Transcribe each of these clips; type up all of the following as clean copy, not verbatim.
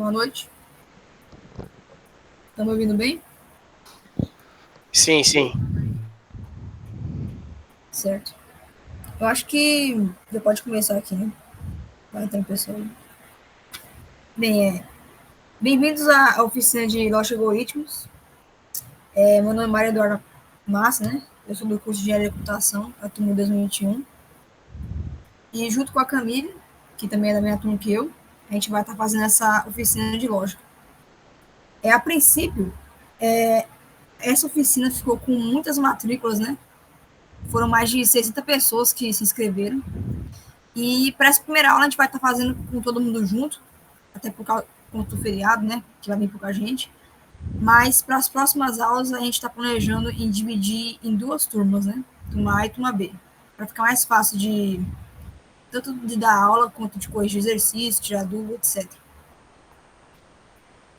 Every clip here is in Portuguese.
Boa noite. Estão me ouvindo bem? Sim, sim. Certo. Eu acho que já pode começar aqui, né? Vai entrar o pessoal aí. Bem, bem-vindos à oficina de Lógica e Algoritmos. Meu nome é Maria Eduarda Massa, né? Eu sou do curso de Engenharia de Computação, a turma 2021. E junto com a Camille, que também é da minha turma que eu, a gente vai estar fazendo essa oficina de lógica. A princípio, essa oficina ficou com muitas matrículas, né? Foram mais de 60 pessoas que se inscreveram. E para essa primeira aula a gente vai estar fazendo com todo mundo junto, até por causa do feriado, né? Que vai vir pouca gente. Mas para as próximas aulas a gente está planejando em dividir em duas turmas, né? Turma A e turma B. Para ficar mais fácil de tanto de dar aula quanto de corrigir exercício, tirar dúvida, etc.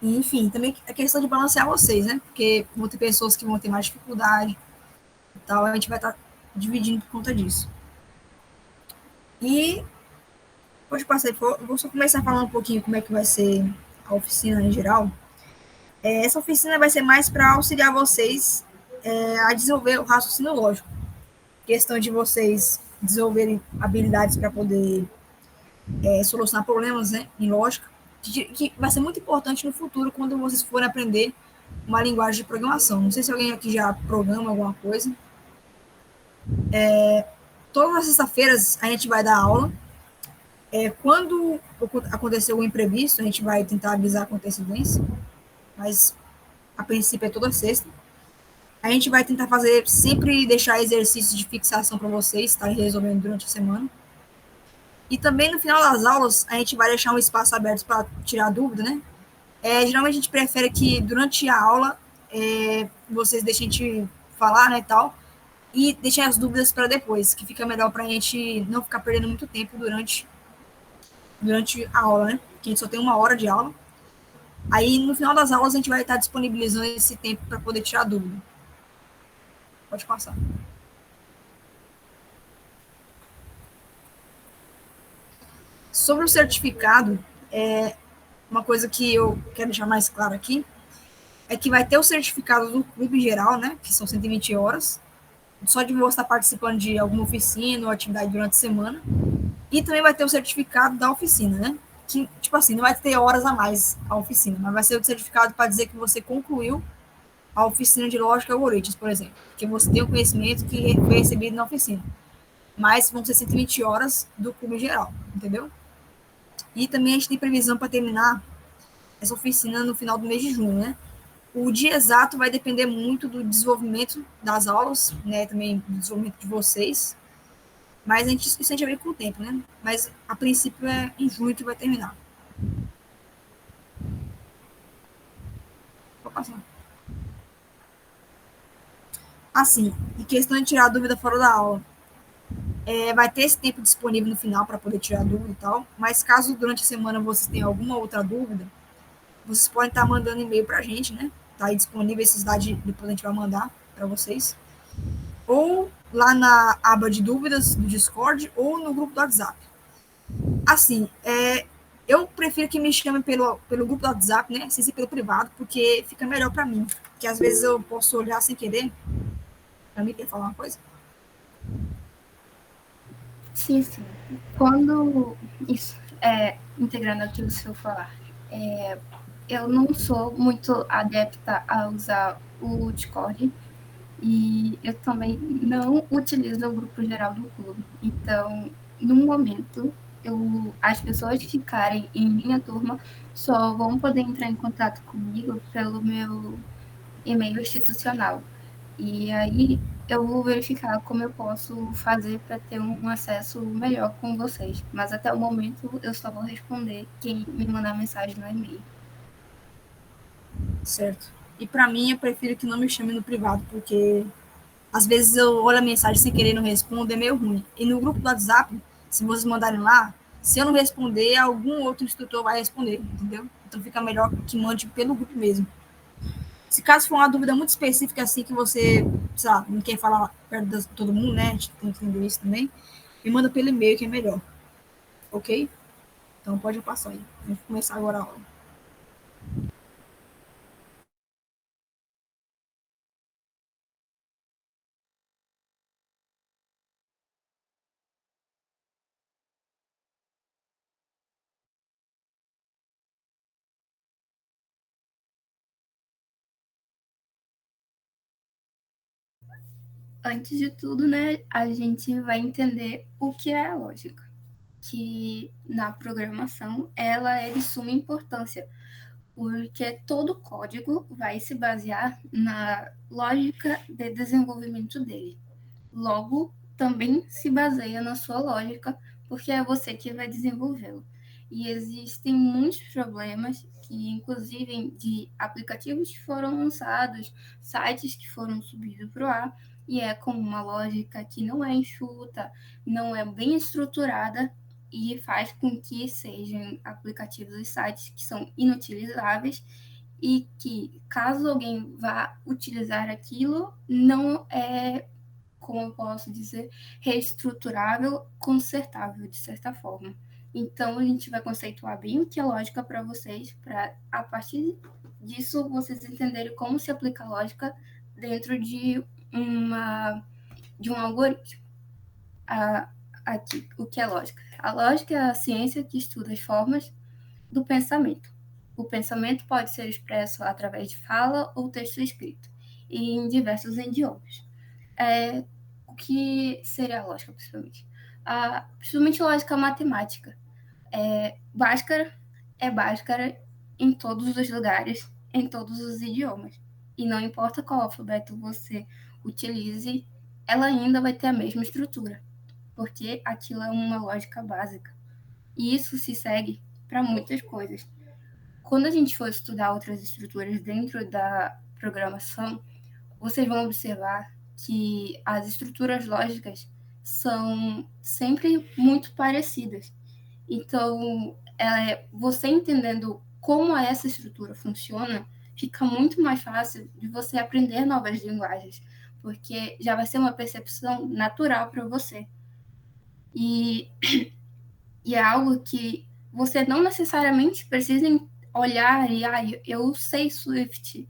E, enfim, também a questão de balancear vocês, né? Porque vão ter pessoas que vão ter mais dificuldade e tal, a gente vai estar dividindo por conta disso. E pode passar aí, vou só começar falando um pouquinho como é que vai ser a oficina em geral. Essa oficina vai ser mais para auxiliar vocês a desenvolver o raciocínio lógico. Questão de vocês desenvolverem habilidades para poder solucionar problemas, né, em lógica, que vai ser muito importante no futuro quando vocês forem aprender uma linguagem de programação. Não sei se alguém aqui já programa alguma coisa. Todas as sextas-feiras a gente vai dar aula. Quando acontecer um imprevisto, a gente vai tentar avisar com antecedência, mas a princípio é toda sexta. A gente vai tentar fazer, sempre deixar exercícios de fixação para vocês estarem resolvendo durante a semana. E também no final das aulas, a gente vai deixar um espaço aberto para tirar dúvida, né? Geralmente a gente prefere que durante a aula vocês deixem a gente falar, né, e tal, e deixem as dúvidas para depois, que fica melhor para a gente não ficar perdendo muito tempo durante a aula, né? Que a gente só tem uma hora de aula. Aí no final das aulas a gente vai estar disponibilizando esse tempo para poder tirar dúvida. Pode passar. Sobre o certificado, uma coisa que eu quero deixar mais claro aqui é que vai ter o certificado do clube geral, né? Que são 120 horas, só de você estar participando de alguma oficina ou atividade durante a semana. E também vai ter o certificado da oficina, né? Que, tipo assim, não vai ter horas a mais a oficina, mas vai ser o certificado para dizer que você concluiu a oficina de lógica e algoritmos, por exemplo. Que você tem o conhecimento que foi recebido na oficina. Mas vão ser 120 horas do clube geral, entendeu? E também a gente tem previsão para terminar essa oficina no final do mês de junho, né? O dia exato vai depender muito do desenvolvimento das aulas, né? Também do desenvolvimento de vocês. Mas isso a gente vai ver com o tempo, né? Mas a princípio é em junho que vai terminar. Vou passar. Assim, em questão de tirar dúvida fora da aula, vai ter esse tempo disponível no final para poder tirar dúvida e tal. Mas caso durante a semana vocês tenham alguma outra dúvida, vocês podem estar mandando e-mail para a gente, né? Tá aí disponível esses dados, depois a gente vai mandar para vocês. Ou lá na aba de dúvidas do Discord ou no grupo do WhatsApp. Assim, eu prefiro que me chamem pelo grupo do WhatsApp, né? Sem ser pelo privado, porque fica melhor para mim. Porque às vezes eu posso olhar sem querer. Para mim, quer falar uma coisa? Sim, sim. Quando isso integrando aquilo que eu falar, eu não sou muito adepta a usar o Discord e eu também não utilizo o grupo geral do clube. Então, no momento, as pessoas que ficarem em minha turma só vão poder entrar em contato comigo pelo meu e-mail institucional. E aí eu vou verificar como eu posso fazer para ter um acesso melhor com vocês. Mas até o momento eu só vou responder quem me mandar mensagem no e-mail. Certo. E para mim, eu prefiro que não me chame no privado, porque às vezes eu olho a mensagem sem querer e não respondo, é meio ruim. E no grupo do WhatsApp, se vocês mandarem lá, se eu não responder, algum outro instrutor vai responder, entendeu? Então fica melhor que mande pelo grupo mesmo. Se caso for uma dúvida muito específica, assim, que você, sabe, não quer falar perto de todo mundo, né? A gente tem que entender isso também. Me manda pelo e-mail, que é melhor. Ok? Então pode passar aí. Vamos começar agora a aula. Antes de tudo, né, a gente vai entender o que é a lógica, que na programação ela é de suma importância, porque todo código vai se basear na lógica de desenvolvimento dele. Logo, também se baseia na sua lógica, porque é você que vai desenvolvê-lo. E existem muitos problemas que, inclusive, de aplicativos que foram lançados, sites que foram subidos para o ar, e é com uma lógica que não é enxuta, não é bem estruturada, e faz com que sejam aplicativos e sites que são inutilizáveis e que, caso alguém vá utilizar aquilo, não é, como eu posso dizer, reestruturável, consertável, de certa forma. Então, a gente vai conceituar bem o que é lógica para vocês, para, a partir disso, vocês entenderem como se aplica a lógica dentro de um algoritmo. Aqui, o que é lógica? A lógica é a ciência que estuda as formas do pensamento. O pensamento pode ser expresso através de fala ou texto escrito, e em diversos idiomas. O que seria a lógica, principalmente? Principalmente lógica matemática. Bhaskara é Bhaskara em todos os lugares, em todos os idiomas. E não importa qual alfabeto você utilize, ela ainda vai ter a mesma estrutura, porque aquilo é uma lógica básica. E isso se segue para muitas coisas. Quando a gente for estudar outras estruturas dentro da programação, vocês vão observar que as estruturas lógicas são sempre muito parecidas. Então, você entendendo como essa estrutura funciona, fica muito mais fácil de você aprender novas linguagens, porque já vai ser uma percepção natural para você. E é algo que você não necessariamente precisa olhar e, eu sei Swift,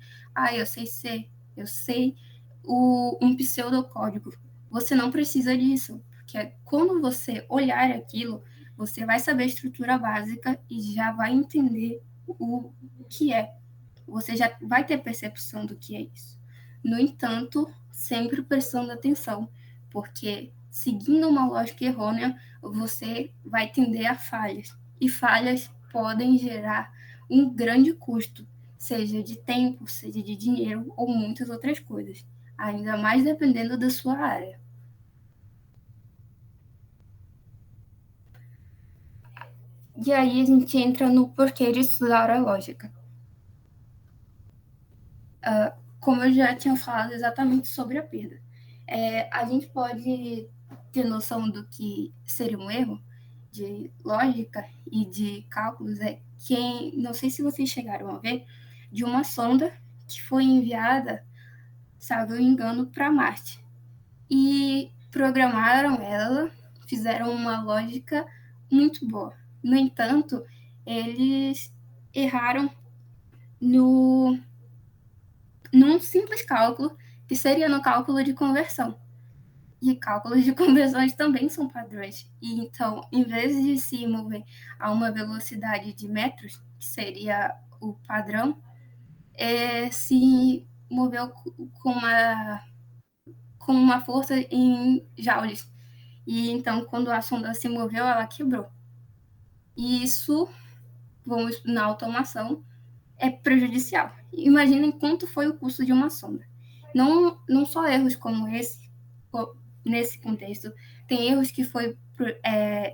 eu sei C, eu sei um pseudocódigo. Você não precisa disso, porque quando você olhar aquilo, você vai saber a estrutura básica e já vai entender o que é. Você já vai ter percepção do que é isso. No entanto, sempre prestando atenção, porque seguindo uma lógica errônea, você vai tender a falhas. E falhas podem gerar um grande custo, seja de tempo, seja de dinheiro ou muitas outras coisas, ainda mais dependendo da sua área. E aí a gente entra no porquê de estudar a lógica. Como eu já tinha falado exatamente sobre a perda. A gente pode ter noção do que seria um erro de lógica e de cálculos, não sei se vocês chegaram a ver, de uma sonda que foi enviada, salvo engano, para Marte. E programaram ela, fizeram uma lógica muito boa. No entanto, eles erraram num simples cálculo, que seria no cálculo de conversão. E cálculos de conversões também são padrões. E então, em vez de se mover a uma velocidade de metros, que seria o padrão, se moveu com uma força em joules. E então, quando a sonda se moveu, ela quebrou. E isso, vamos na automação, é prejudicial. Imaginem quanto foi o custo de uma sonda. Não só erros como esse, nesse contexto, tem erros que foi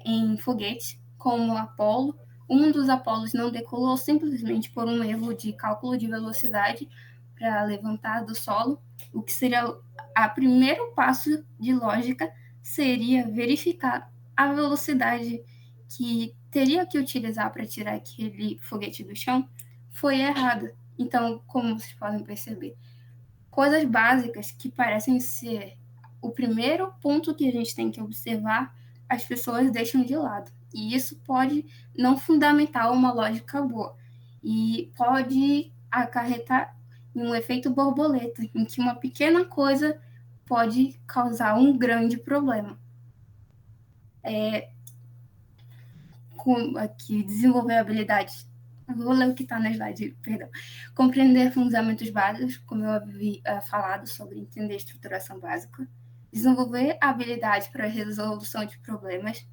em foguetes, como o Apollo. Um dos Apolos não decolou simplesmente por um erro de cálculo de velocidade para levantar do solo, o que seria o primeiro passo de lógica, seria verificar a velocidade que teria que utilizar para tirar aquele foguete do chão foi errada. Então, como vocês podem perceber, coisas básicas que parecem ser o primeiro ponto que a gente tem que observar, as pessoas deixam de lado. E isso pode não fundamentar uma lógica boa. e pode acarretar em um efeito borboleta, em que uma pequena coisa pode causar um grande problema. Aqui, desenvolver habilidades. Vou ler o que está na slide, perdão. Compreender fundamentos básicos, como eu havia falado sobre entender estruturação básica. Desenvolver habilidades para resolução de problemas,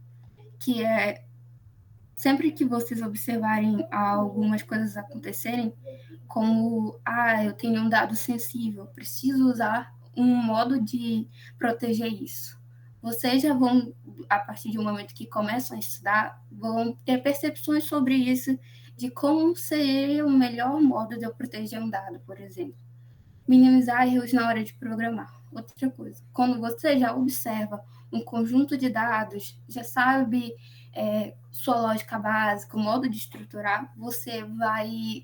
que é sempre que vocês observarem algumas coisas acontecerem, como, eu tenho um dado sensível, preciso usar um modo de proteger isso. Vocês já vão, a partir do momento que começam a estudar, vão ter percepções sobre isso, de como seria o melhor modo de eu proteger um dado, por exemplo. Minimizar erros na hora de programar. Outra coisa, quando você já observa um conjunto de dados, já sabe sua lógica básica, o modo de estruturar, você vai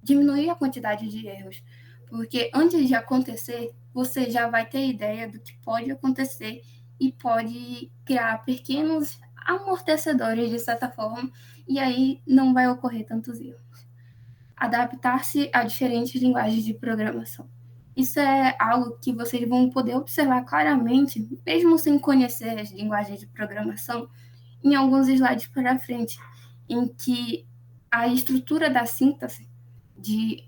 diminuir a quantidade de erros, porque antes de acontecer, você já vai ter ideia do que pode acontecer e pode criar pequenos amortecedores, de certa forma, e aí não vai ocorrer tantos erros. Adaptar-se a diferentes linguagens de programação. Isso é algo que vocês vão poder observar claramente, mesmo sem conhecer as linguagens de programação, em alguns slides para frente, em que a estrutura da síntese de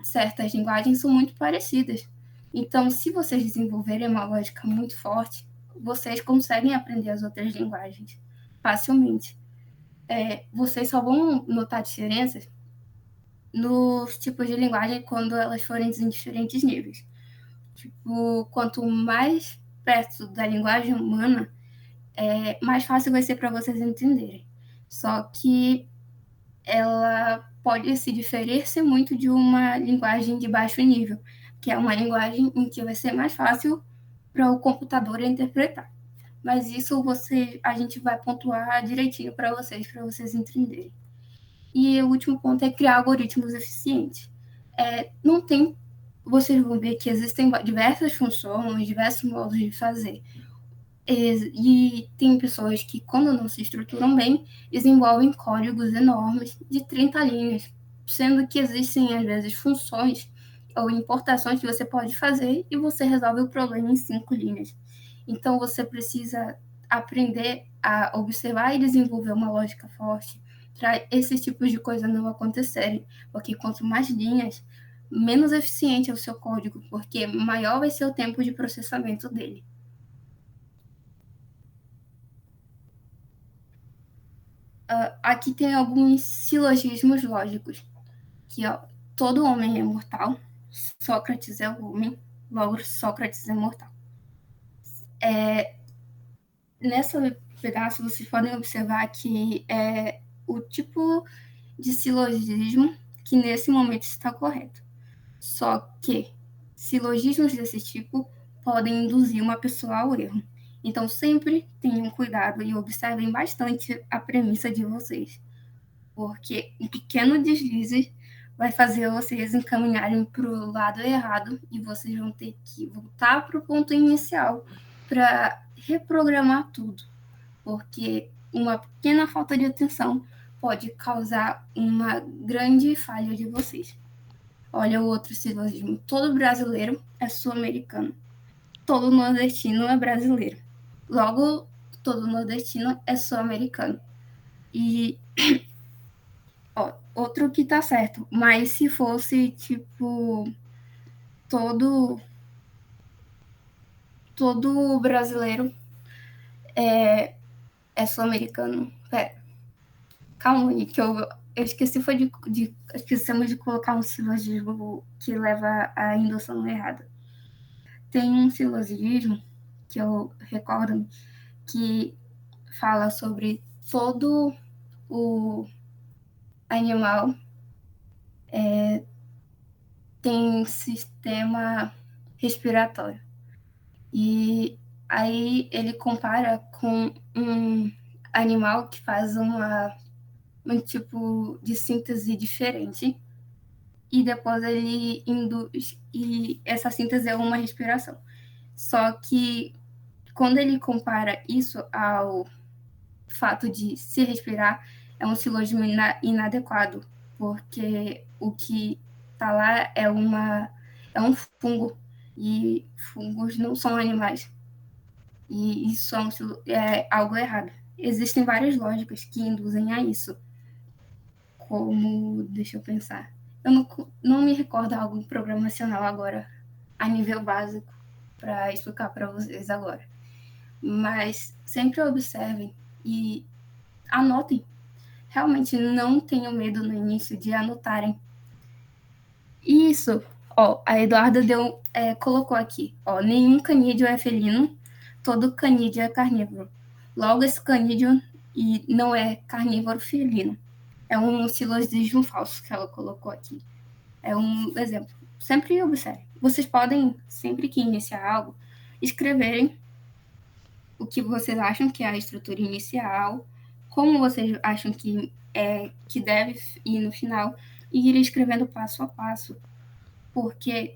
certas linguagens são muito parecidas. Então, se vocês desenvolverem uma lógica muito forte, vocês conseguem aprender as outras linguagens facilmente. Vocês só vão notar diferenças nos tipos de linguagem quando elas forem em diferentes níveis. Tipo, quanto mais perto da linguagem humana, mais fácil vai ser para vocês entenderem. Só que ela pode se diferir-se muito de uma linguagem de baixo nível, que é uma linguagem em que vai ser mais fácil para o computador interpretar. Mas isso a gente vai pontuar direitinho para vocês entenderem. E o último ponto é criar algoritmos eficientes. Vocês vão ver que existem diversas funções, diversos modos de fazer. E tem pessoas que, quando não se estruturam bem, desenvolvem códigos enormes de 30 linhas, sendo que existem, às vezes, funções ou importações que você pode fazer e você resolve o problema em 5 linhas. Então, você precisa aprender a observar e desenvolver uma lógica forte para esses tipos de coisa não acontecerem, porque quanto mais linhas, menos eficiente é o seu código, porque maior vai ser o tempo de processamento dele. Aqui tem alguns silogismos lógicos, que todo homem é mortal, Sócrates é o homem, logo Sócrates é mortal. Nesse pedaço, vocês podem observar que é o tipo de silogismo que nesse momento está correto. Só que silogismos desse tipo podem induzir uma pessoa ao erro. Então, sempre tenham cuidado e observem bastante a premissa de vocês, porque um pequeno deslize vai fazer vocês encaminharem para o lado errado e vocês vão ter que voltar para o ponto inicial para reprogramar tudo, porque uma pequena falta de atenção pode causar uma grande falha de vocês. Olha o outro silogismo. Todo brasileiro é sul-americano. Todo nordestino é brasileiro. Logo, todo nordestino é sul-americano. E outro que tá certo. Mas se fosse, tipo, todo brasileiro é sul-americano. Calma aí, que eu esqueci esquecemos de colocar um silogismo que leva à indução errada. Tem um silogismo que eu recordo que fala sobre todo o animal tem sistema respiratório. E aí ele compara com um animal que faz um tipo de síntese diferente e depois ele induz, e essa síntese é uma respiração. Só que quando ele compara isso ao fato de se respirar, é um silogismo inadequado, porque o que está lá é um fungo, e fungos não são animais. E isso é algo errado. Existem várias lógicas que induzem a isso. Como, deixa eu pensar. Eu não me recordo algo programacional agora, a nível básico, para explicar para vocês agora. Mas sempre observem e anotem. Realmente não tenham medo no início de anotarem. Isso, ó, a Eduarda colocou aqui, ó, nenhum canídeo é felino, todo canídeo é carnívoro. Logo, esse canídeo não é carnívoro felino. É um silogismo falso que ela colocou aqui. É um exemplo. Sempre observe. Vocês podem, sempre que iniciar algo, escreverem o que vocês acham que é a estrutura inicial, como vocês acham que deve ir no final, e ir escrevendo passo a passo. Porque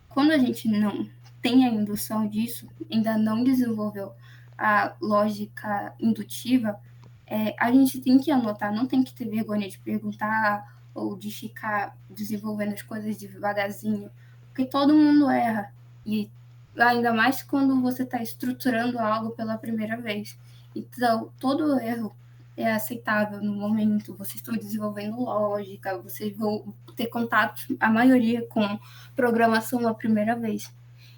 quando a gente não tem a indução disso, ainda não desenvolveu a lógica indutiva, a gente tem que anotar, não tem que ter vergonha de perguntar ou de ficar desenvolvendo as coisas devagarzinho, porque todo mundo erra. E ainda mais quando você está estruturando algo pela primeira vez. Então, todo erro é aceitável no momento. Vocês estão desenvolvendo lógica, vocês vão ter contato, a maioria, com programação a primeira vez.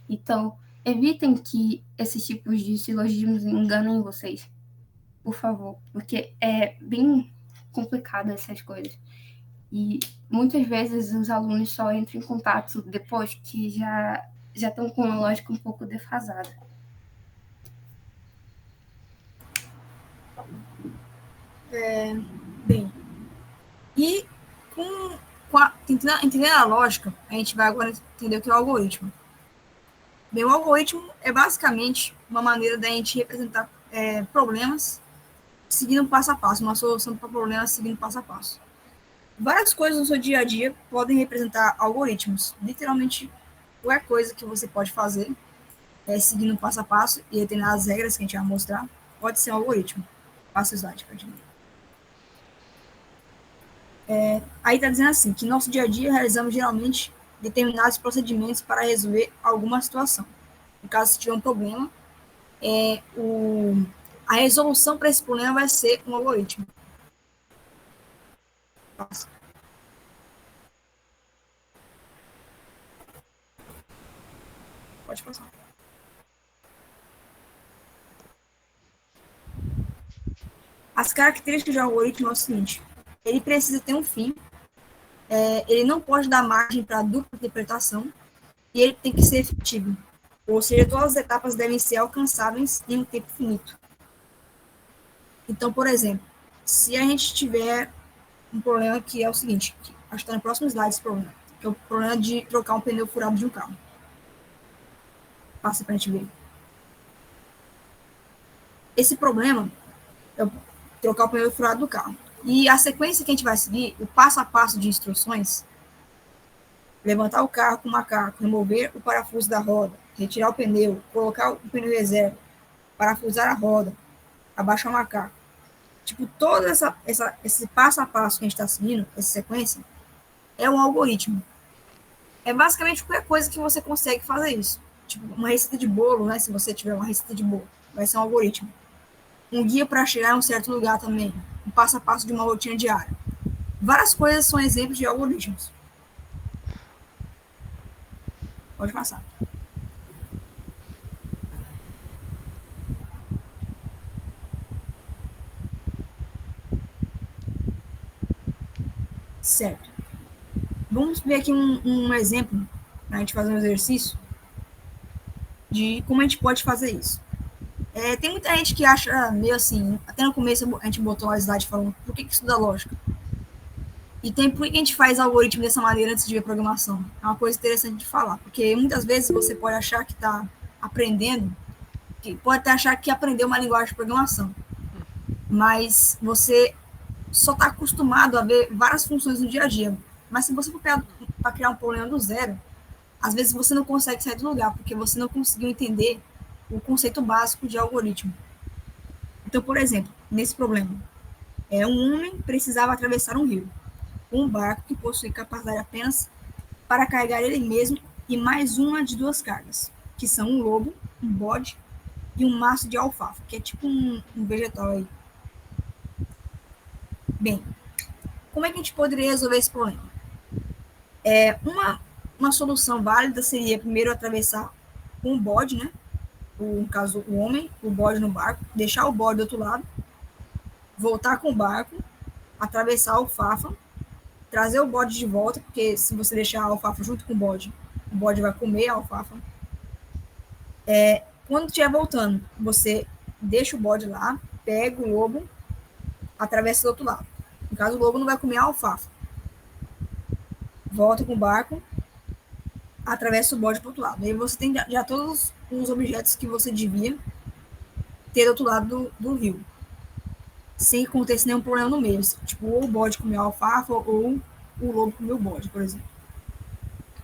Então, evitem que esses tipos de silogismos enganem vocês, por favor, porque é bem complicado essas coisas. E muitas vezes os alunos só entram em contato depois que já estão com uma lógica um pouco defasada. Bem, e entendendo a lógica, a gente vai agora entender o que é o algoritmo. Bem, o algoritmo é basicamente uma maneira da gente representar problemas seguindo passo a passo, uma solução para problemas seguindo passo a passo. Várias coisas no seu dia a dia podem representar algoritmos. Literalmente, qualquer coisa que você pode fazer seguindo passo a passo e determinadas regras que a gente vai mostrar, pode ser um algoritmo. Passa o slide para gente. Aí está dizendo assim, que no nosso dia a dia realizamos geralmente determinados procedimentos para resolver alguma situação. No caso, se tiver um problema, a resolução para esse problema vai ser um algoritmo. Passa. Pode passar. As características do algoritmo é o seguinte: ele precisa ter um fim, ele não pode dar margem para dupla interpretação e ele tem que ser efetivo. Ou seja, todas as etapas devem ser alcançáveis em um tempo finito. Então, por exemplo, se a gente tiver um problema que é o seguinte, que acho que está no próximo slide esse problema, que é o problema de trocar um pneu furado de um carro. Passa para a gente ver. Esse problema é trocar o pneu furado do carro. E a sequência que a gente vai seguir, o passo a passo de instruções: levantar o carro com o macaco, remover o parafuso da roda, retirar o pneu, colocar o pneu reserva, parafusar a roda, abaixar o macaco. Tipo, todo esse passo a passo que a gente está seguindo, essa sequência, é um algoritmo. É basicamente qualquer coisa que você consegue fazer isso. Tipo, uma receita de bolo, né? Se você tiver uma receita de bolo, vai ser um algoritmo. Um guia para chegar a um certo lugar também. Um passo a passo de uma rotina diária. Várias coisas são exemplos de algoritmos. Pode passar. Certo. Vamos ver aqui um exemplo, para a gente fazer um exercício, de como a gente pode fazer isso. Tem muita gente que acha meio assim, até no começo a gente botou uma slide falando por que estuda lógica. E tem por que a gente faz algoritmo dessa maneira antes de ver programação. É uma coisa interessante de falar, porque muitas vezes você pode achar que está aprendendo, pode até achar que aprendeu uma linguagem de programação, mas você só está acostumado a ver várias funções no dia a dia. Mas se você for para criar um problema do zero, às vezes você não consegue sair do lugar, porque você não conseguiu entender o conceito básico de algoritmo. Então, por exemplo, nesse problema, um homem precisava atravessar um rio. um barco que possui capacidade apenas para carregar ele mesmo e mais uma de 2 cargas, que são um lobo, um bode e um maço de alfafa, que é tipo um vegetal aí. Bem, como é que a gente poderia resolver esse problema? Uma solução válida seria primeiro atravessar com o bode, né? No caso, o homem, o bode no barco, deixar o bode do outro lado, voltar com o barco, atravessar a alfafa, trazer o bode de volta, porque se você deixar a alfafa junto com o bode vai comer a alfafa. Quando estiver voltando, você deixa o bode lá, pega o lobo, atravessa do outro lado. No caso, o lobo não vai comer a alfafa. Volta com o barco, atravessa o bode para o outro lado. Aí você tem já todos os objetos que você devia ter do outro lado do rio. Sem que aconteça nenhum problema no meio. Tipo, ou o bode comeu a alfafa, ou o lobo comeu o bode, por exemplo.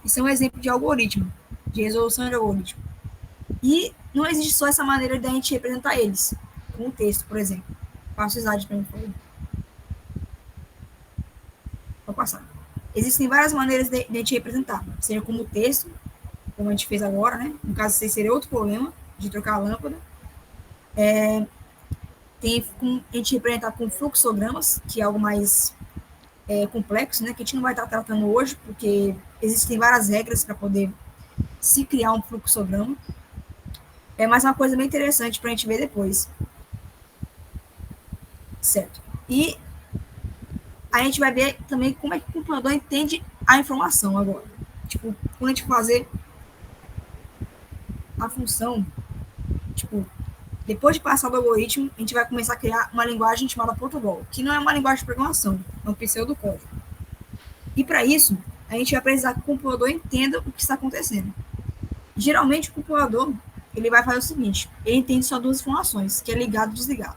Isso é um exemplo de algoritmo, de resolução de algoritmo. E não existe só essa maneira de a gente representar eles, com o texto, por exemplo. Passo o slide para mim, por favor. Vou passar. Existem várias maneiras de a gente representar, seja como texto, como a gente fez agora, né? No caso, esse seria outro problema de trocar a lâmpada. Tem a gente representar com fluxogramas, que é algo mais complexo, né? Que a gente não vai estar tratando hoje, porque existem várias regras para poder se criar um fluxograma. É mais uma coisa bem interessante para a gente ver depois. Certo. E a gente vai ver também como é que o computador entende a informação agora. Tipo, quando a gente fazer a função, tipo, depois de passar do algoritmo, a gente vai começar a criar uma linguagem chamada Portugal, que não é uma linguagem de programação, é um pseudocódigo. E para isso, a gente vai precisar que o compilador entenda o que está acontecendo. Geralmente, o compilador ele vai fazer o seguinte, ele entende só 2 informações, que é ligado e desligado.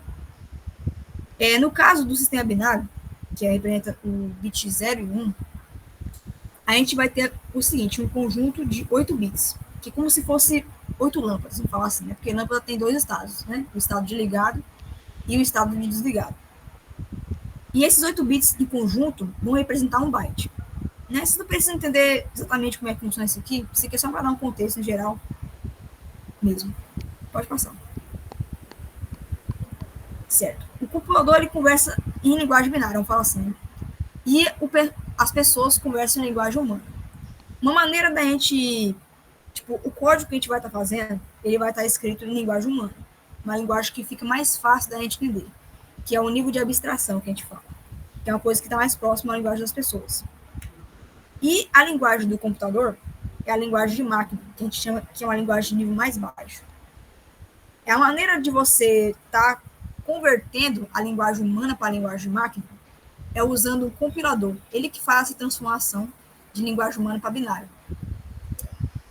No caso do sistema binário, que representa o bit 0 e 1, a gente vai ter o seguinte, um conjunto de 8 bits, que é como se fosse 8 lâmpadas, vamos falar assim, né? Porque lâmpada tem 2 estados, né? O estado de ligado e o estado de desligado. E esses 8 bits em conjunto vão representar um byte. Né? Você não precisa entender exatamente como é que funciona isso aqui é só para dar um contexto em geral mesmo. Pode passar. Certo. O compilador ele conversa em linguagem binária, vamos falar assim. Né? E as pessoas conversam em linguagem humana. Uma maneira da gente... Tipo, o código que a gente vai estar fazendo, ele vai estar escrito em linguagem humana. Uma linguagem que fica mais fácil da gente entender. Que é o nível de abstração que a gente fala. Que é uma coisa que está mais próxima à linguagem das pessoas. E a linguagem do computador é a linguagem de máquina, que a gente chama que é uma linguagem de nível mais baixo. É a maneira de você estar convertendo a linguagem humana para a linguagem de máquina é usando um compilador. Ele que faz essa transformação de linguagem humana para binário.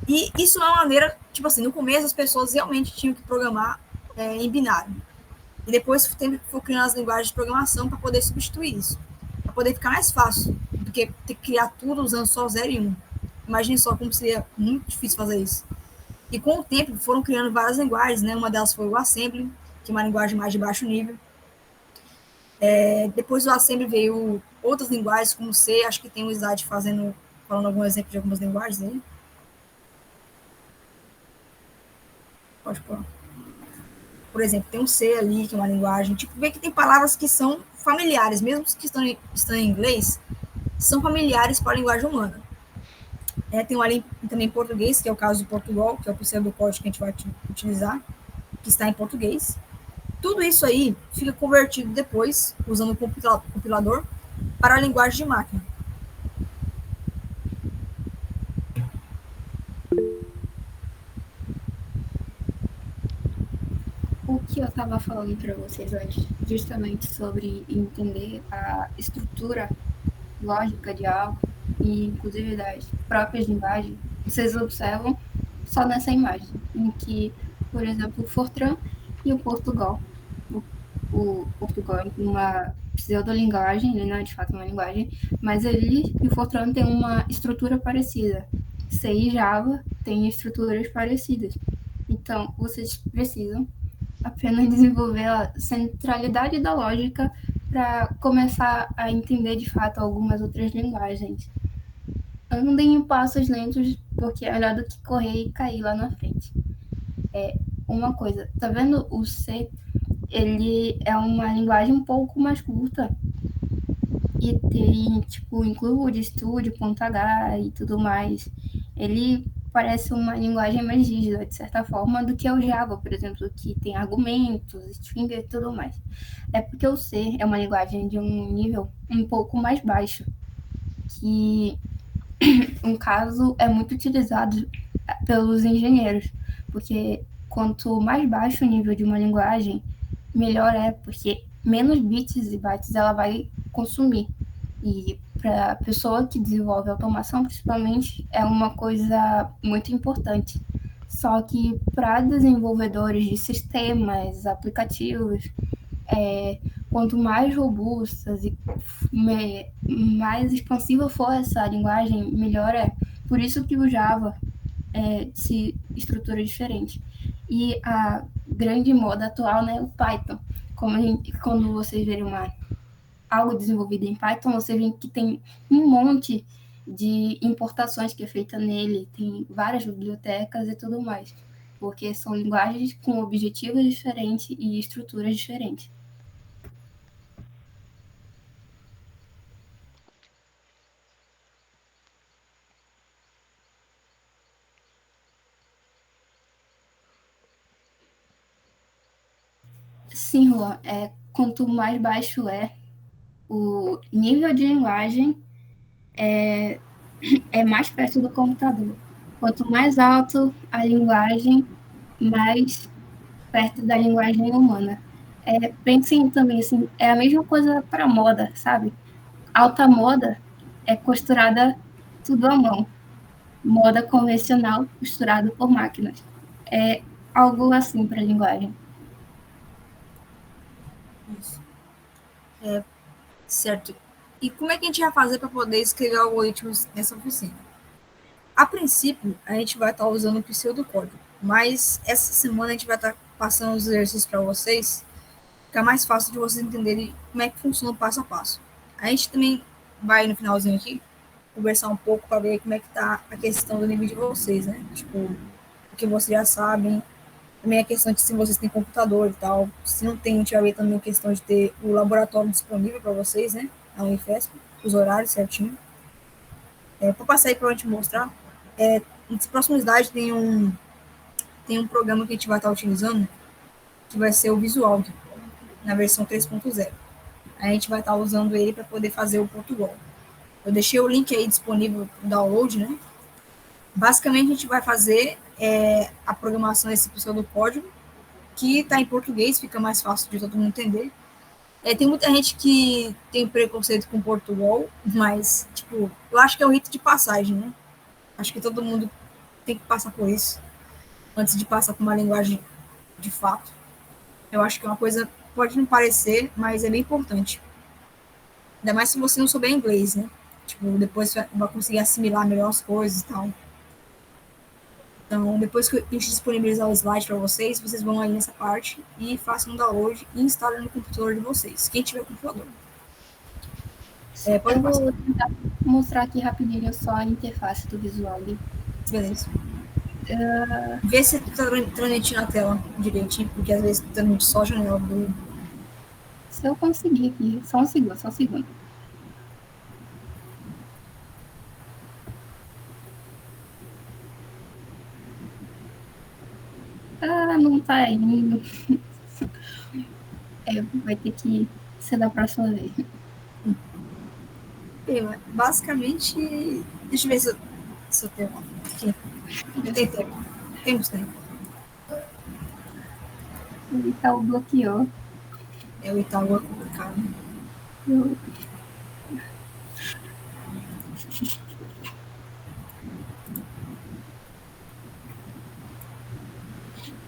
E isso é uma maneira, tipo assim, no começo as pessoas realmente tinham que programar em binário. E depois foi criando as linguagens de programação para poder substituir isso. Para poder ficar mais fácil do que ter que criar tudo usando só 0 e 1. Imagine só como seria muito difícil fazer isso. E com o tempo foram criando várias linguagens, né? Uma delas foi o Assembly, que é uma linguagem mais de baixo nível. Depois do Assembly veio outras linguagens, como C, acho que tem um slide falando algum exemplo de algumas linguagens aí. Pode pôr. Por exemplo, tem um C ali, que é uma linguagem. Tipo, vê que tem palavras que são familiares, mesmo que estão em inglês, são familiares para a linguagem humana. Tem uma ali também em português, que é o caso do Portugal, que é o pseudocódigo que a gente vai utilizar, que está em português. Tudo isso aí fica convertido depois, usando o compilador, para a linguagem de máquina. O que eu estava falando para vocês antes, justamente sobre entender a estrutura lógica de algo e, inclusive, das próprias linguagens, vocês observam só nessa imagem, em que, por exemplo, o Fortran e o Portugal. O Portugal é uma pseudolinguagem, ele não é de fato uma linguagem, mas ele e o Fortran têm uma estrutura parecida. C e Java têm estruturas parecidas. Então, vocês precisam apenas desenvolver a centralidade da lógica para começar a entender de fato algumas outras linguagens. Andem em passos lentos, porque é melhor do que correr e cair lá na frente. Uma coisa, tá vendo o C? Ele é uma linguagem um pouco mais curta e tem, tipo, inclui o de estúdio, ponto H e tudo mais. Ele parece uma linguagem mais rígida, de certa forma, do que o Java, por exemplo, que tem argumentos, string e tudo mais. É porque o C é uma linguagem de um nível um pouco mais baixo, que, no caso, é muito utilizado pelos engenheiros, porque quanto mais baixo o nível de uma linguagem, melhor é, porque menos bits e bytes ela vai consumir. E para a pessoa que desenvolve automação, principalmente, é uma coisa muito importante. Só que para desenvolvedores de sistemas, aplicativos, quanto mais robustas e mais expansiva for essa linguagem, melhor é. Por isso que o Java se estrutura diferente. E a grande moda atual, né, o Python. Quando vocês verem algo desenvolvido em Python, você vê que tem um monte de importações que é feita nele, tem várias bibliotecas e tudo mais, porque são linguagens com objetivos diferentes e estruturas diferentes. Sim, Juan, quanto mais baixo é o nível de linguagem, é mais perto do computador. Quanto mais alto a linguagem, mais perto da linguagem humana. Pensem também assim, é a mesma coisa para moda, sabe? Alta moda é costurada tudo à mão. Moda convencional costurada por máquinas. É algo assim para a linguagem. Isso. Certo. E como é que a gente vai fazer para poder escrever algoritmos nessa oficina? A princípio, a gente vai estar usando o pseudocódigo, mas essa semana a gente vai estar passando os exercícios para vocês, fica mais fácil de vocês entenderem como é que funciona o passo a passo. A gente também vai, no finalzinho aqui, conversar um pouco para ver como é que está a questão do nível de vocês, né? Tipo, o que vocês já sabem, também a questão de se vocês têm computador e tal. Se não tem, a gente vai ver também a questão de ter o laboratório disponível para vocês, né? Na Unifesp, os horários certinho. Para passar aí para a gente mostrar, nos próximos slides tem um programa que a gente vai estar utilizando, que vai ser o Visual, na versão 3.0. A gente vai estar usando ele para poder fazer o Portugal. Eu deixei o link aí disponível para download, né? Basicamente, a gente vai fazer a programação desse pseudocódigo, que está em português, fica mais fácil de todo mundo entender. Tem muita gente que tem preconceito com Portugal, mas, tipo, eu acho que é o rito de passagem, né? Acho que todo mundo tem que passar por isso, antes de passar por uma linguagem de fato. Eu acho que é uma coisa, pode não parecer, mas é bem importante. Ainda mais se você não souber inglês, né? Tipo, depois você vai conseguir assimilar melhor as coisas e tal. Então, depois que a gente disponibilizar o slide para vocês, vocês vão aí nessa parte e façam um download e instalem no computador de vocês, quem tiver computador. Eu vou tentar mostrar aqui rapidinho só a interface do Visual. Beleza. Vê se tá transmitindo a tela direitinho, porque às vezes transmite só a janela do... Se eu conseguir aqui, só um segundo. Não tá indo. Vai ter que ser da próxima vez. Basicamente, deixa eu ver se eu tenho aqui. Tem tempo. Temos tempo. O Itaú bloqueou. O Itaú é complicado.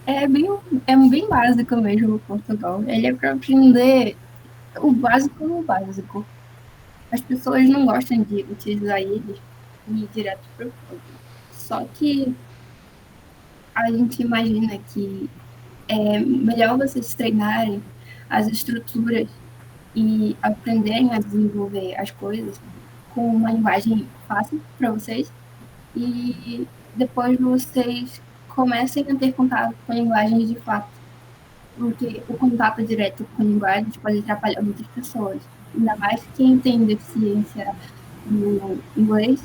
É bem básico mesmo o Portugal. Ele é para aprender o básico no básico. As pessoas não gostam de utilizar ele e ir direto para o código. Só que a gente imagina que é melhor vocês treinarem as estruturas e aprenderem a desenvolver as coisas com uma linguagem fácil para vocês e depois vocês comecem a ter contato com linguagens de fato, porque o contato direto com linguagens pode atrapalhar muitas pessoas, ainda mais quem tem deficiência no inglês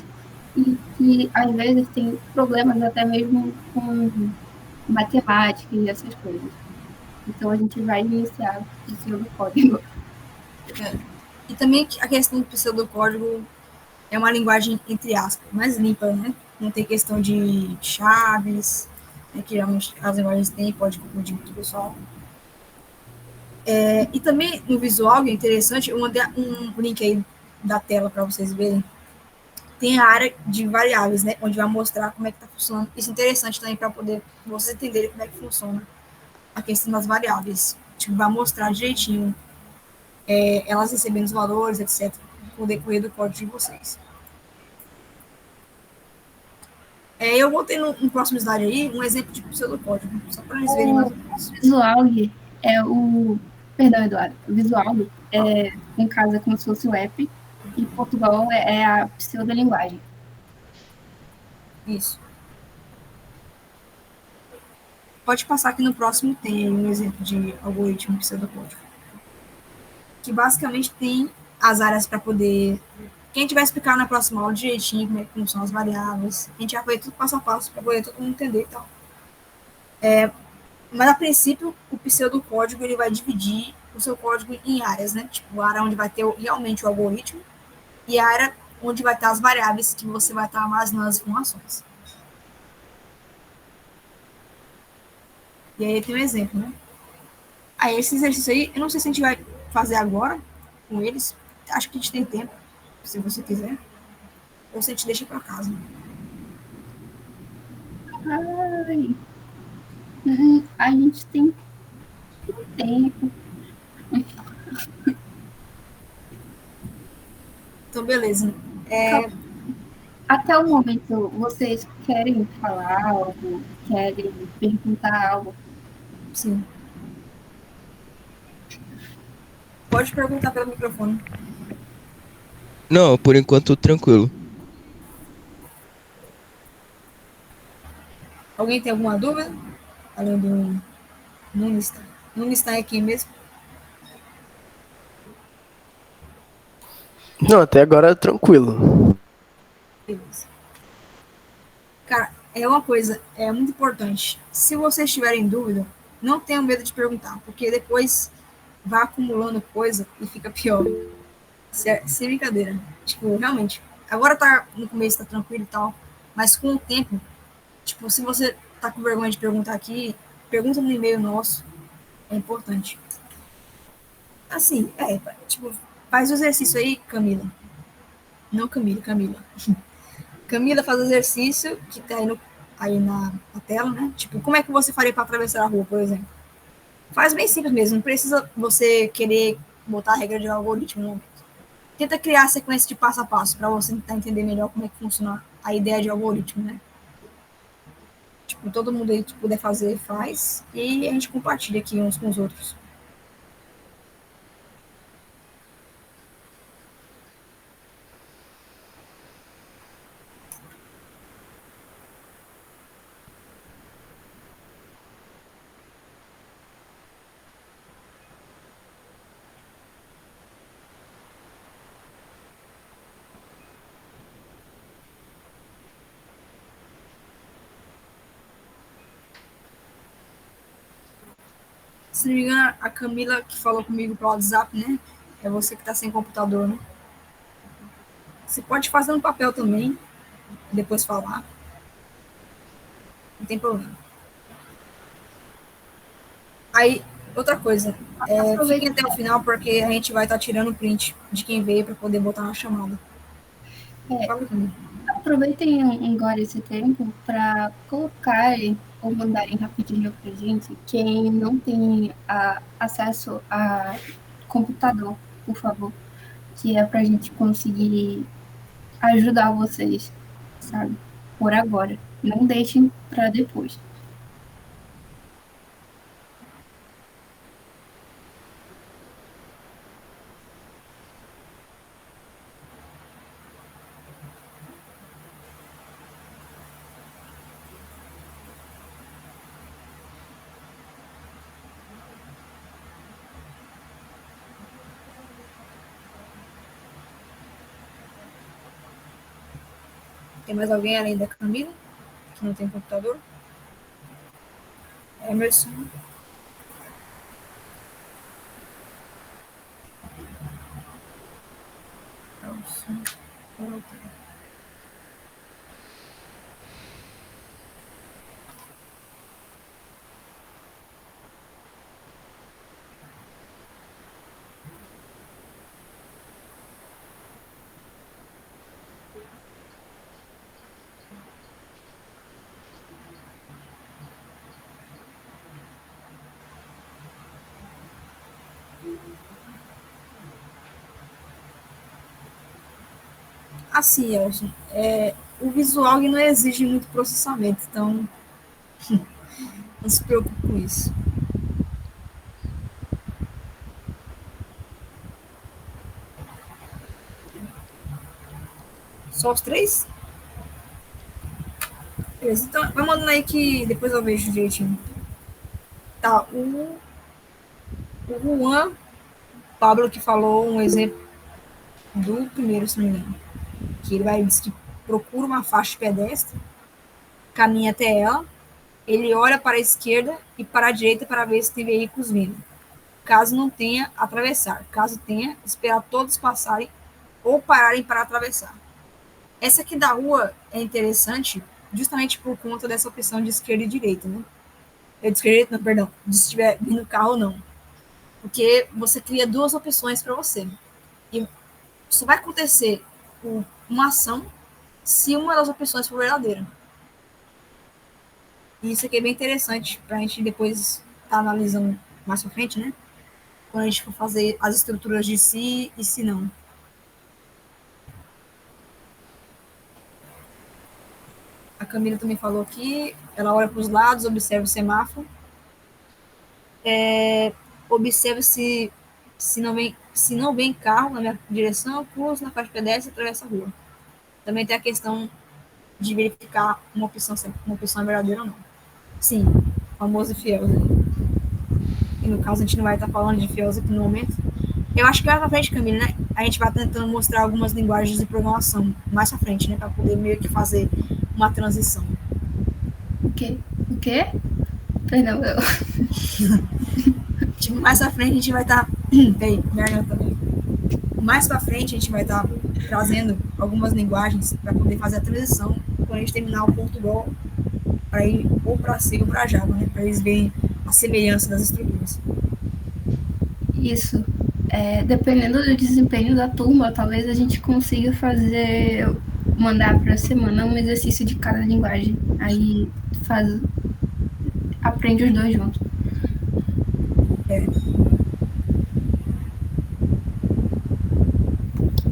e que às vezes tem problemas até mesmo com matemática e essas coisas. Então a gente vai iniciar o pseudocódigo. E também a questão do pseudocódigo é uma linguagem, entre aspas, mais limpa, né? Não tem questão de chaves, né, que geralmente as linguagens têm, pode confundir muito o pessoal. E também no visual, é interessante, eu mandei um link aí da tela para vocês verem. Tem a área de variáveis, né? Onde vai mostrar como é que está funcionando. Isso é interessante também para poder vocês entenderem como é que funciona a questão das variáveis. Tipo, vai mostrar direitinho elas recebendo os valores, etc., com o decorrer do código de vocês. Eu botei no próximo slide aí um exemplo de pseudocódigo, só para eles verem mais ou menos. O visual é o. Perdão, Eduardo. O visual em casa, é como se fosse o app, e Portugal é a pseudolinguagem. Isso. Pode passar que no próximo tem um exemplo de algoritmo pseudocódigo. Que basicamente tem as áreas para poder. Que a gente vai explicar na próxima aula direitinho como é que funcionam as variáveis. A gente vai fazer tudo passo a passo para poder todo mundo entender e tal. Mas a princípio, o pseudocódigo ele vai dividir o seu código em áreas, né? Tipo, a área onde vai ter realmente o algoritmo e a área onde vai estar as variáveis que você vai estar armazenando as informações. E aí tem um exemplo, né? Aí esse exercício aí, eu não sei se a gente vai fazer agora com eles. Acho que a gente tem tempo, se você quiser. Ou se a gente deixa para casa. Ai, a gente tem tempo. Então, beleza. Até o momento, vocês querem falar algo? Querem perguntar algo? Sim. Pode perguntar pelo microfone. Não, por enquanto tranquilo. Alguém tem alguma dúvida? Além do Nunes. Nunes está aqui mesmo? Não, até agora tranquilo. Beleza. Cara, é uma coisa, é muito importante. Se vocês tiverem dúvida, não tenham medo de perguntar, porque depois vai acumulando coisa e fica pior. Sem brincadeira. Tipo, realmente. Agora tá no começo, tá tranquilo e tal. Mas com o tempo, tipo, se você tá com vergonha de perguntar aqui, pergunta no e-mail nosso. É importante. Assim, tipo, faz o exercício aí, Camila. Não Camila, Camila. Camila faz o exercício que tá aí na tela, né? Tipo, como é que você faria para atravessar a rua, por exemplo? Faz bem simples mesmo, não precisa você querer botar a regra de algoritmo no momento. Tenta criar a sequência de passo a passo para você tentar entender melhor como é que funciona a ideia de algoritmo, né? Tipo, todo mundo aí que puder fazer, faz. E a gente compartilha aqui uns com os outros. Se não me engano, a Camila que falou comigo pelo WhatsApp, né? É você que tá sem computador, né? Você pode fazer no papel também, depois falar. Não tem problema. Aí, outra coisa. Fiquem até o final, porque a gente vai estar tirando print de quem veio para poder botar na chamada. Fala comigo. Aproveitem agora esse tempo para colocarem ou mandarem rapidinho para a gente quem não tem acesso a computador, por favor, que é para a gente conseguir ajudar vocês, sabe? Por agora. Não deixem para depois. Tem mais alguém além da Camila que não tem computador? Emerson. Assim, Elson, o visual não exige muito processamento, então não se preocupe com isso. Só os 3? Beleza, então vai mandando aí que depois eu vejo direitinho. Tá, o Juan Pablo que falou um exemplo do primeiro, se não me engano. Que ele vai dizer que procura uma faixa de pedestre, caminha até ela, ele olha para a esquerda e para a direita para ver se tem veículos vindo. Caso não tenha, atravessar. Caso tenha, esperar todos passarem ou pararem para atravessar. Essa aqui da rua é interessante justamente por conta dessa opção de esquerda e direita, né? De esquerda, não, perdão, de se estiver vindo carro ou não. Porque você cria 2 opções para você. E só vai acontecer uma ação se uma das opções for verdadeira. E isso aqui é bem interessante para a gente depois estar analisando mais para frente, né? Quando a gente for fazer as estruturas de se e se não. A Camila também falou aqui, ela olha para os lados, observa o semáforo, observa se não vem carro na minha direção, cruzo na faixa de pedestre e atravesso a rua. Também tem a questão de verificar uma opção é verdadeira ou não. Sim, famoso Fields. E no caso a gente não vai estar falando de Fields aqui no momento. Eu acho que mais pra frente, Camila, né? A gente vai tentando mostrar algumas linguagens de programação mais pra frente, né? Pra poder meio que fazer uma transição. O quê? Perdão, eu... Tipo, mais pra frente a gente vai estar... Peraí, garganta também. Mais pra frente a gente vai estar trazendo algumas linguagens para poder fazer a transição quando a gente terminar o Portugal para ir ou para C ou para Java, né? Para eles verem a semelhança das estruturas. Isso. Dependendo do desempenho da turma, talvez a gente consiga mandar para a semana um exercício de cada linguagem. Aí aprende os 2 juntos.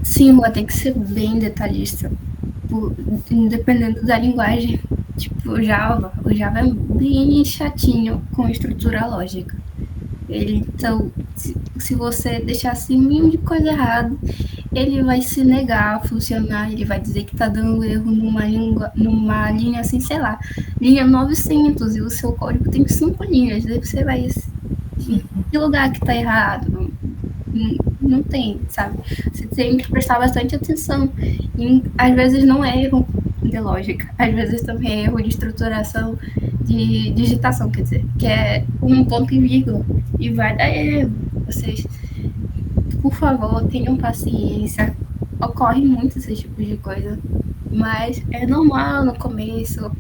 Sim, vai ter que ser bem detalhista, dependendo da linguagem. Tipo, o Java é bem chatinho com estrutura lógica. Então, se você deixar assim um mínimo de coisa errada, ele vai se negar a funcionar, ele vai dizer que está dando erro numa linha assim, sei lá, linha 900, e o seu código tem 5 linhas, aí você vai... Que lugar que está errado? Não tem, sabe? Você tem que prestar bastante atenção. E, às vezes não é erro de lógica, às vezes também é erro de estruturação, de digitação, quer dizer, que é um ponto e vírgula, e vai dar erro. Vocês, por favor, tenham paciência. Ocorre muito esse tipo de coisa, mas é normal no começo.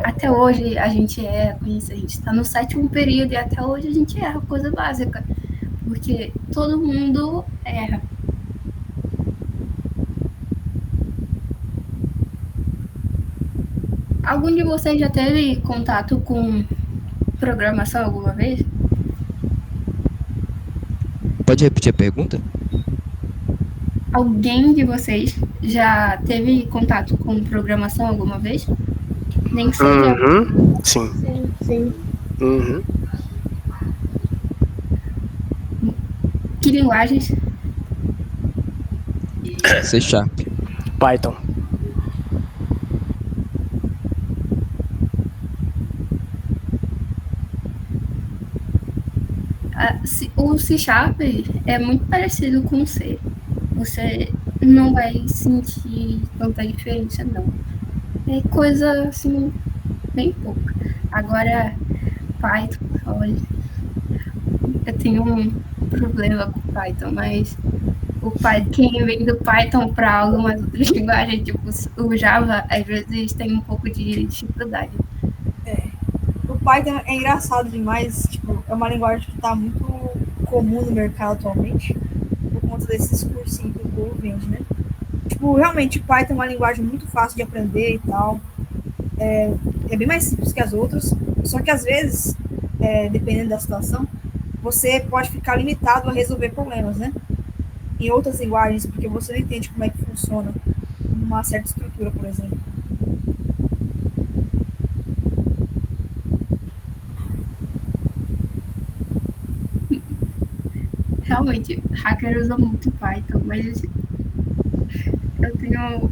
Até hoje a gente erra com isso, a gente está no 7º período e até hoje a gente erra coisa básica, porque todo mundo erra. Algum de vocês já teve contato com programação alguma vez? Pode repetir a pergunta? Alguém de vocês já teve contato com programação alguma vez? Nem que seja... Sim. Sim. Uhum. Que linguagens? C#. Python. O C# é muito parecido com o C. não vai sentir tanta diferença, não. É coisa, assim, bem pouca. Agora, Python, olha, eu tenho um problema com Python, mas quem vem do Python para algumas outras linguagens, tipo o Java, às vezes tem um pouco de dificuldade. O Python é engraçado demais, tipo, é uma linguagem que está muito comum no mercado atualmente, por conta desses cursinhos que o povo vende, né? Tipo, realmente, o Python é uma linguagem muito fácil de aprender e tal. É bem mais simples que as outras, só que às vezes, dependendo da situação, você pode ficar limitado a resolver problemas, né? Em outras linguagens, porque você não entende como é que funciona uma certa estrutura, por exemplo. Realmente, hacker usa muito Python, mas eu tenho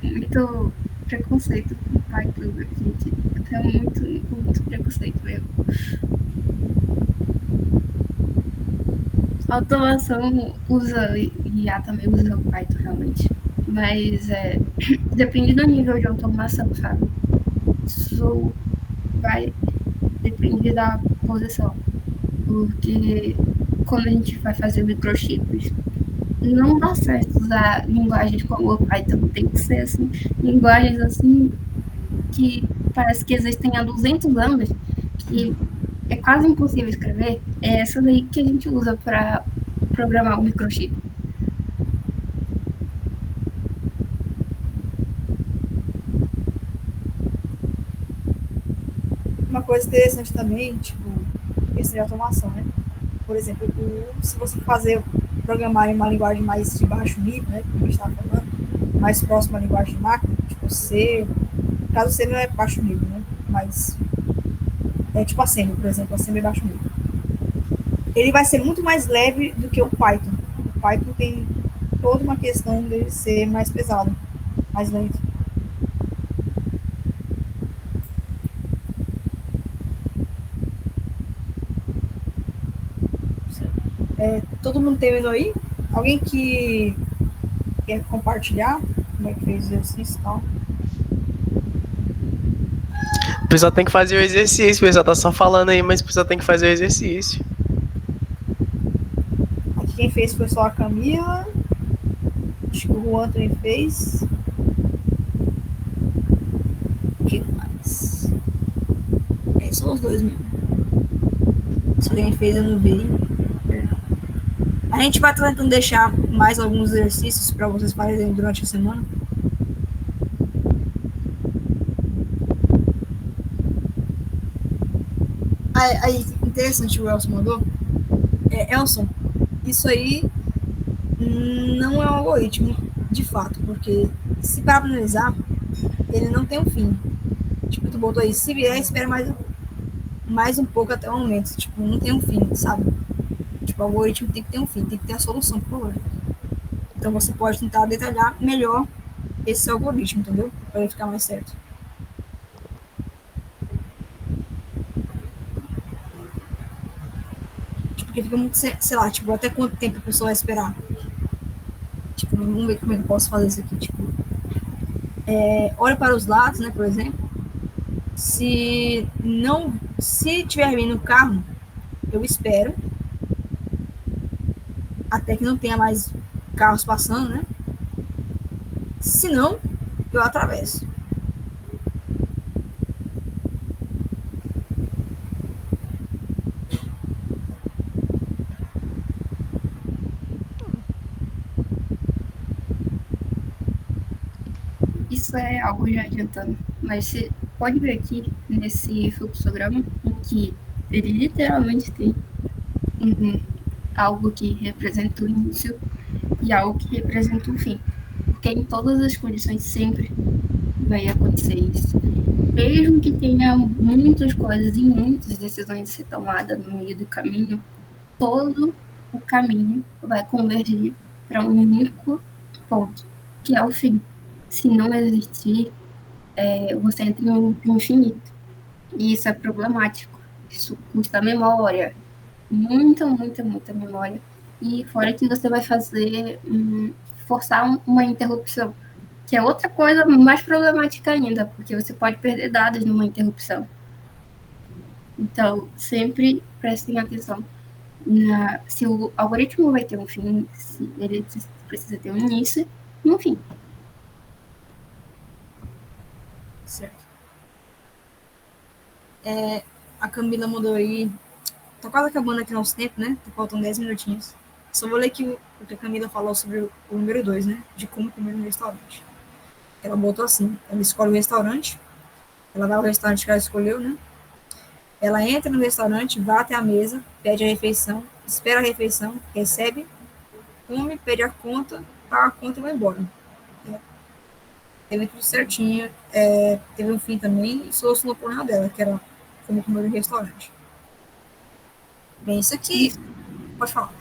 muito preconceito com Python, gente. Eu tenho muito preconceito mesmo. A automação usa, IA também usa o Python, realmente. Mas depende do nível de automação, sabe? Isso vai depender da posição. Porque quando a gente vai fazer microchips, não dá certo usar linguagens como o Python. Tem que ser assim, linguagens assim que parece que existem há 200 anos, que é quase impossível escrever. É essa daí que a gente usa para programar o microchip. Uma coisa interessante também, tipo, questão de automação, né? Por exemplo, se você fazer programar em uma linguagem mais de baixo nível, né, como a gente estava falando, mais próxima à linguagem de máquina, tipo C, no caso C não é baixo nível, né? Mas é tipo Assembly, por exemplo, Assembly é baixo nível. Ele vai ser muito mais leve do que o Python. O Python tem toda uma questão de ser mais pesado, mais lento. Todo mundo tem vendo aí? Alguém que quer compartilhar como é que fez o exercício e tal? O pessoal tem que fazer o exercício, o pessoal tá só falando aí, mas o pessoal tem que fazer o exercício. Aqui quem fez foi só a Camila. Acho que o Juan também fez. O que mais? São os dois mesmo. Se alguém fez, eu não vi. A gente vai tentando deixar mais alguns exercícios para vocês fazerem durante a semana. Aí, interessante o Elson mandou. Elson, isso aí não é um algoritmo de fato, porque se para analisar, ele não tem um fim. Tipo, tu botou aí, se vier, espera mais um pouco até o momento. Tipo, não tem um fim, sabe? Tipo, o algoritmo tem que ter um fim, tem que ter a solução pro problema. Então você pode tentar detalhar melhor esse algoritmo, entendeu? Para ele ficar mais certo. Tipo, porque fica muito, sei lá, tipo, até quanto tempo a pessoa vai esperar? Tipo, vamos ver como é que eu posso fazer isso aqui. Tipo, olha para os lados, né, por exemplo. Se tiver vindo o carro, eu espero até que não tenha mais carros passando, né? Se não, eu atravesso. Isso é algo já adiantando, mas você pode ver aqui nesse fluxograma em que ele literalmente tem algo que representa o início e algo que representa o fim. Porque em todas as condições sempre vai acontecer isso. Mesmo que tenha muitas coisas e muitas decisões a ser tomadas no meio do caminho, todo o caminho vai convergir para um único ponto, que é o fim. Se não existir, você entra em um infinito. E isso é problemático. Isso custa memória. Muita memória. E fora que você vai fazer forçar uma interrupção, que é outra coisa mais problemática ainda, porque você pode perder dados numa interrupção. Então, sempre prestem atenção se o algoritmo vai ter um fim, se ele precisa ter um início e um fim. Certo. A Camila mandou aí. Tá quase acabando aqui nosso tempo, né? Tá faltando 10 minutinhos. Só vou ler aqui o que a Camila falou sobre o número 2, né? De como comer no restaurante. Ela botou assim: ela escolhe o restaurante, ela vai ao restaurante que ela escolheu, né? Ela entra no restaurante, vai até a mesa, pede a refeição, espera a refeição, recebe, come, pede a conta, paga a conta e vai embora. Teve tudo certinho. Teve um fim também e solucionou o problema dela, que era como comer no restaurante. Bem, isso aqui. Pode falar.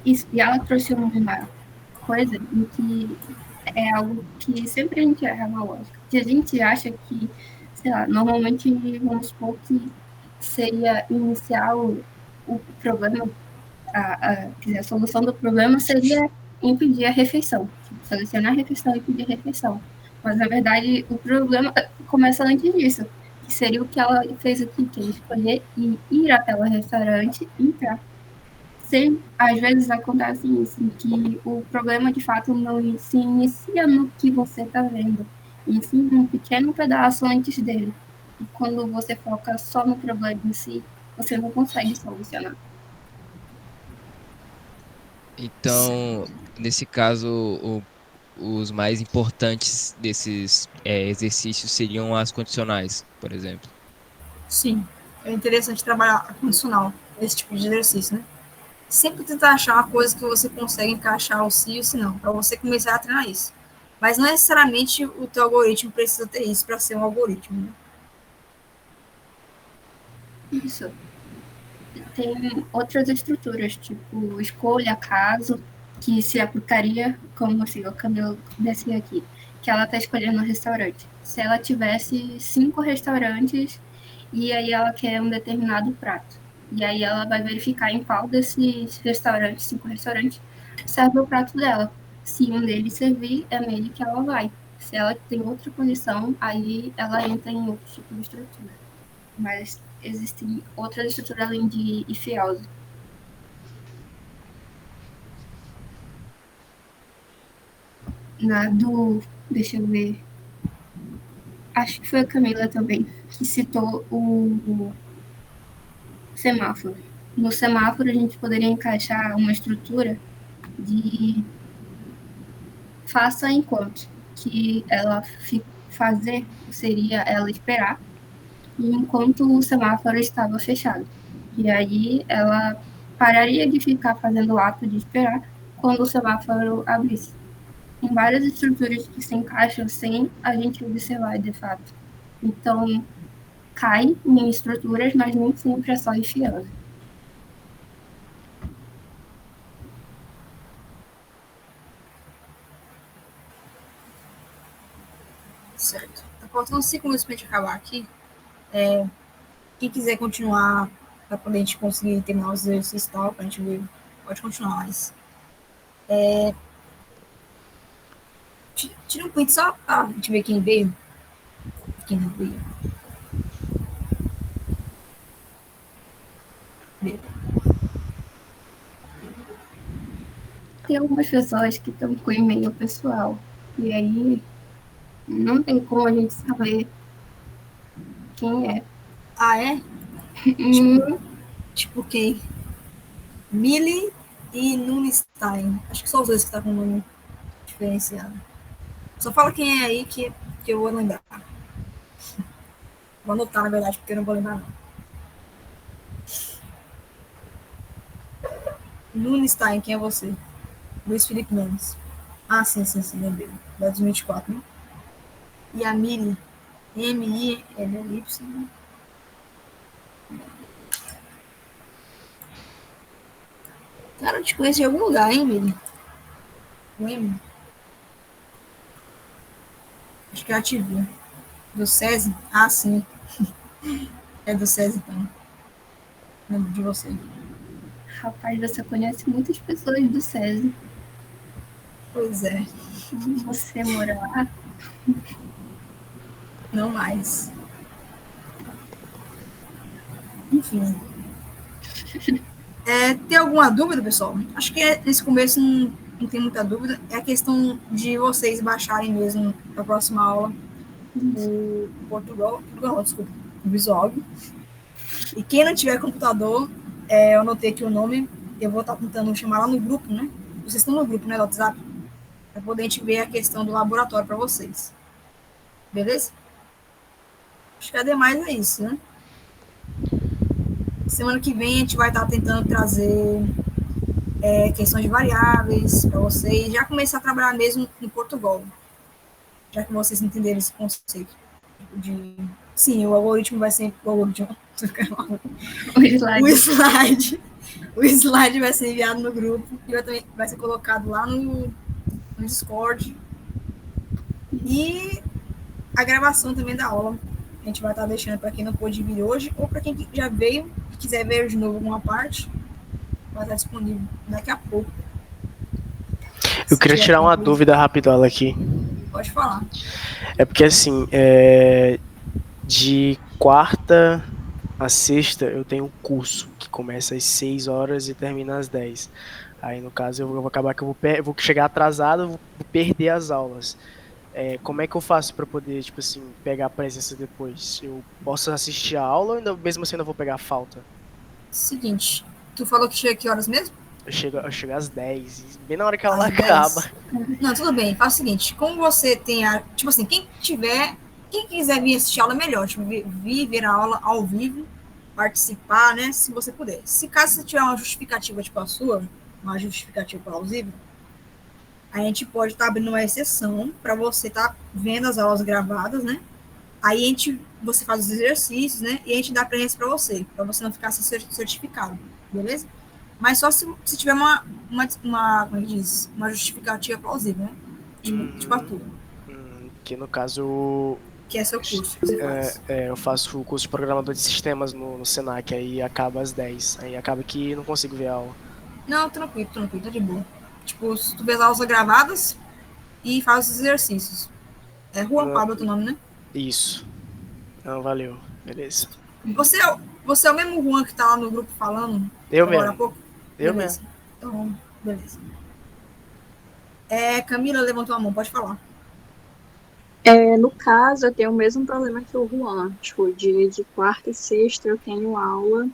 E ela trouxe uma coisa em que é algo que sempre a gente erra na lógica. Que a gente acha que, sei lá, normalmente vamos supor que seria iniciar o problema, a solução do problema seria impedir a refeição. Selecionar a refeição e impedir a refeição. Mas, na verdade, o problema começa antes disso, que seria o que ela fez aqui, que é escolher e ir até o restaurante e entrar. Às vezes acontece isso, que o problema de fato não se inicia no que você está vendo, e sim num pequeno pedaço antes dele. E quando você foca só no problema em si, você não consegue solucionar. Então, nesse caso, os mais importantes desses exercícios seriam as condicionais, por exemplo. Sim, é interessante trabalhar a condicional, esse tipo de exercício, né? Sempre tentar achar uma coisa que você consegue encaixar o sim e o se não, para você começar a treinar isso. Mas não necessariamente o teu algoritmo precisa ter isso para ser um algoritmo, né? Isso. Tem outras estruturas, tipo escolha, caso, que se aplicaria, como assim, o Camilo desse aqui, que ela está escolhendo um restaurante. Se ela tivesse 5 restaurantes e aí ela quer um determinado prato. E aí ela vai verificar em qual desses restaurantes, 5 restaurantes, serve o prato dela. Se um deles servir, é nele que ela vai. Se ela tem outra condição, aí ela entra em outro tipo de estrutura. Mas existem outras estruturas além de if else. Deixa eu ver. Acho que foi a Camila também que citou o semáforo. No semáforo, a gente poderia encaixar uma estrutura de faça enquanto, que ela fazer seria ela esperar, e enquanto o semáforo estava fechado. E aí ela pararia de ficar fazendo o ato de esperar quando o semáforo abrisse. Tem várias estruturas que se encaixam sem a gente observar de fato. Então, cai em estruturas, mas nem sempre é só enfiando. Certo. Tá faltando 5 minutos para a gente acabar aqui. Quem quiser continuar, para poder a gente conseguir terminar os exercícios e tal, para a gente ver, pode continuar, mas. Tira um print só para a gente ver quem veio. Quem não veio. Tem algumas pessoas que estão com e-mail pessoal. E aí não tem como a gente saber quem é. Ah, é? Tipo quem? Millie e Nunestein. Acho que são os dois que estão com o nome diferenciado. Só fala quem é aí que eu vou lembrar. Vou anotar, na verdade, porque eu não vou lembrar, não. Nunestein, quem é você? Luiz Felipe Nunes. Ah, sim, lembrei. Da 2024, né? E a Millie, M-I-L-Y. Cara, eu te conheço em algum lugar, hein, Millie? O M? Acho que eu já te vi. Do SESI? Ah, sim. É do SESI, então. Lembro de você. Rapaz, você conhece muitas pessoas do SESI. Pois é, Você mora lá? não mais. Enfim. Tem alguma dúvida, pessoal? Acho que nesse começo não tem muita dúvida. É a questão de vocês baixarem mesmo para a próxima aula o Portugal, desculpa, o Visual. E quem não tiver computador, eu anotei aqui o nome, eu vou estar tentando chamar lá no grupo, né? Vocês estão no grupo, né, do WhatsApp? Para poder a gente ver a questão do laboratório para vocês. Beleza? Acho que ademais é isso, né? Semana que vem a gente vai estar tentando trazer questões de variáveis para vocês, já começar a trabalhar mesmo em Portugal, já que vocês entenderam esse conceito sim, o algoritmo vai ser O slide. O slide vai ser enviado no grupo e vai ser colocado lá no Discord. E a gravação também da aula a gente vai estar deixando para quem não pôde vir hoje ou para quem já veio e quiser ver de novo alguma parte, vai estar disponível daqui a pouco. Eu queria tirar uma dúvida rapidola aqui. Pode falar. É porque, assim, de quarta a sexta eu tenho um curso que começa às 6 horas e termina às 10. Aí, no caso, eu vou acabar que eu vou chegar atrasado, vou perder as aulas. Como é que eu faço para poder, tipo assim, pegar a presença depois? Eu posso assistir a aula ou ainda, mesmo assim, ainda vou pegar a falta? Seguinte, tu falou que chega que horas mesmo? Eu chego às 10, bem na hora que a Às aula 10. acaba. Não, tudo bem. Faz o seguinte, como você tem tipo assim, quem quiser vir assistir a aula é melhor, tipo, vir ver a aula ao vivo, participar, né, se você puder. Se caso você tiver uma justificativa tipo a sua, uma justificativa plausível, a gente pode estar abrindo uma exceção para você estar vendo as aulas gravadas, né? Aí você faz os exercícios, né? E a gente dá presença para você não ficar sem certificado, beleza? Mas só se tiver como é que diz? Uma justificativa plausível, né? Tipo a tua. Que no caso Que é seu curso que você faz. eu faço o curso de programador de sistemas no Senac, aí acaba às 10. Aí acaba que não consigo ver a aula. Não, tranquilo, tá de boa. Tipo, se tu vê as aulas gravadas e faz os exercícios. É Juan Pablo o teu nome, né? Isso. Não, valeu. Beleza. Você é o mesmo Juan que tá lá no grupo falando? Eu agora mesmo. Há pouco? Eu Beleza. mesmo. Então, beleza. Camila levantou a mão, pode falar. No caso, eu tenho o mesmo problema que o Juan. Tipo, de quarta e sexta eu tenho aula,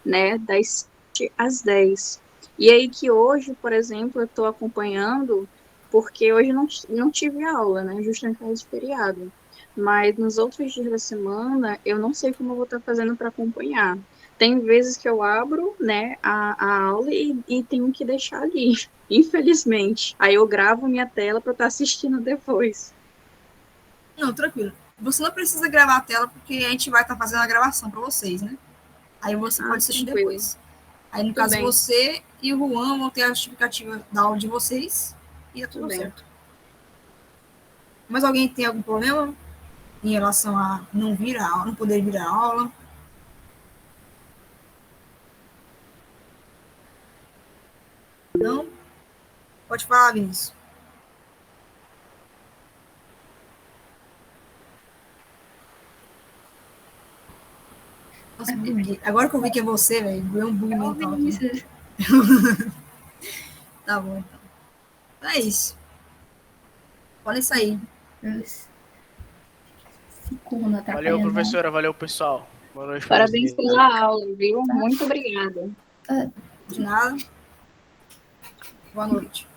né, das 7 às 10. E aí que hoje, por exemplo, eu estou acompanhando, porque hoje não tive aula, né, justamente por causa de feriado. Mas nos outros dias da semana, eu não sei como eu vou estar fazendo para acompanhar. Tem vezes que eu abro, né, a aula e tenho que deixar ali, infelizmente. Aí eu gravo minha tela para estar assistindo depois. Não, tranquilo. Você não precisa gravar a tela, porque a gente vai estar fazendo a gravação para vocês, né? Aí você pode assistir tranquilo. depois. Aí, no caso, você e o Juan vão ter a justificativa da aula de vocês e é tudo certo. Mas alguém tem algum problema em relação a não vir a aula, não poder vir a aula? Não? Pode falar, Vinícius. Nossa, agora que eu vi que é você, velho, deu um bug mental aqui. Tá bom, então. Então é isso. Podem sair. Valeu, professora. Valeu, pessoal. Boa noite. Parabéns pela aula, viu? Muito obrigada. De nada. Boa noite.